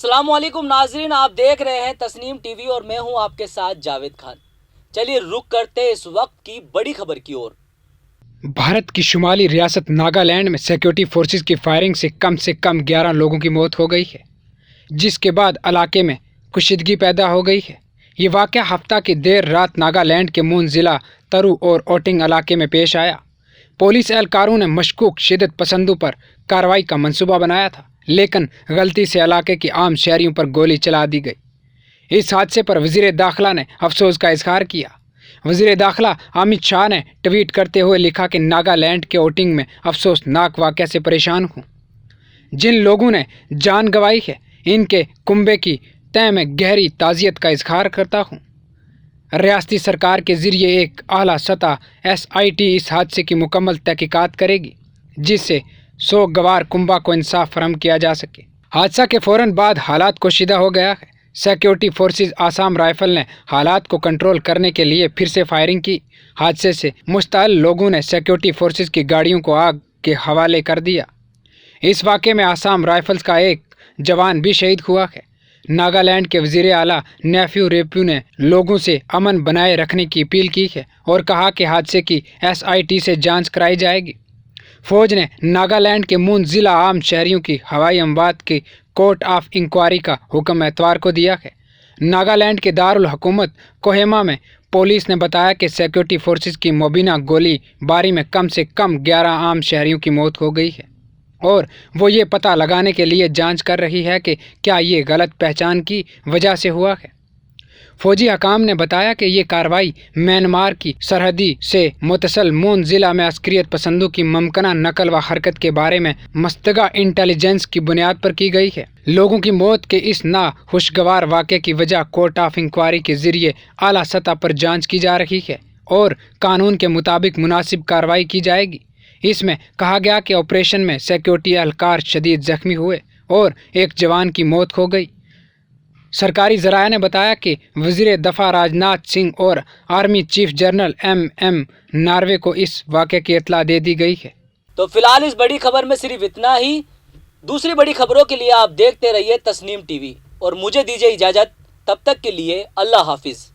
अस्सलाम वालेकुम नाजरीन, आप देख रहे हैं तस्नीम टीवी और मैं हूं आपके साथ जावेद खान। चलिए रुक करते हैं इस वक्त की बड़ी खबर की ओर। भारत की शुमाली रियासत नागालैंड में सिक्योरिटी फोर्सेस की फायरिंग से कम 11 लोगों की मौत हो गई है, जिसके बाद इलाके में कुशीदगी पैदा हो गई है। ये वाक़या हफ्ता की देर रात नागालैंड के मून ज़िला तरु और ओटिंग इलाके में पेश आया। पुलिस एहलकारों ने मशकूक शिदत पसंदों पर कार्रवाई का मंसूबा बनाया था, लेकिन गलती से इलाके के आम शहरियों पर गोली चला दी गई। इस हादसे पर वज़ीर दाखिला ने अफसोस का इजहार किया। वज़ीर दाखिला अमित शाह ने ट्वीट करते हुए लिखा कि नागालैंड के ओटिंग में अफसोसनाक वाक़ये से परेशान हूँ। जिन लोगों ने जान गंवाई है, इनके कुंबे की तय में गहरी ताज़ियत का इजहार करता हूँ। रियासती सरकार के ज़रिए एक आला सतह SIT इस हादसे की मुकम्मल तहकीकात करेगी, जिससे सोगवार कुंबा को इंसाफ फराहम किया जा सके। हादसा के फ़ौरन बाद हालात कोशीदा हो गया है। सिक्योरिटी फोर्सेस आसाम राइफल ने हालात को कंट्रोल करने के लिए फिर से फायरिंग की। हादसे से मुश्तअल लोगों ने सिक्योरिटी फोर्सेस की गाड़ियों को आग के हवाले कर दिया। इस वाक़े में आसाम राइफल्स का एक जवान भी शहीद हुआ है। नागालैंड के वज़ीर आला नेफ्यू रेप्यू ने लोगों से अमन बनाए रखने की अपील की है और कहा कि हादसे की SIT से जांच कराई जाएगी। फौज ने नागालैंड के मून ज़िला आम शहरियों की हवाई अमवात की कोर्ट ऑफ इंक्वायरी का हुक्म एतवार को दिया है। नागालैंड के दारुल हुकूमत कोहिमा में पुलिस ने बताया कि सिक्योरिटी फोर्सेस की मुबीना गोली बारी में कम से कम 11 आम शहरियों की मौत हो गई है और वो ये पता लगाने के लिए जांच कर रही है कि क्या ये गलत पहचान की वजह से हुआ है। फौजी हकाम ने बताया कि ये कार्रवाई म्यांमार की सरहदी से मुतसल मून ज़िला में अस्करियत पसंदों की मुमकिना नकल व हरकत के बारे में मस्तगा इंटेलिजेंस की बुनियाद पर की गई है। लोगों की मौत के इस नाखुशगवार वाक़े की वजह कोर्ट ऑफ इंक्वायरी के ज़रिए आला सतह पर जांच की जा रही है और कानून के मुताबिक मुनासिब कार्रवाई की जाएगी। इसमें कहा गया कि ऑपरेशन में सिक्योरिटी एहलकार शदीद जख्मी हुए और एक जवान की मौत हो गई। सरकारी ज़राए ने बताया कि वज़ीर दफ़ा राजनाथ सिंह और army chief general MM Norway को इस वाक़े की इत्तला दे दी गई है। तो फिलहाल इस बड़ी खबर में सिर्फ इतना ही। दूसरी बड़ी खबरों के लिए आप देखते रहिए तस्नीम टीवी और मुझे दीजिए इजाज़त। तब तक के लिए अल्लाह हाफिज़।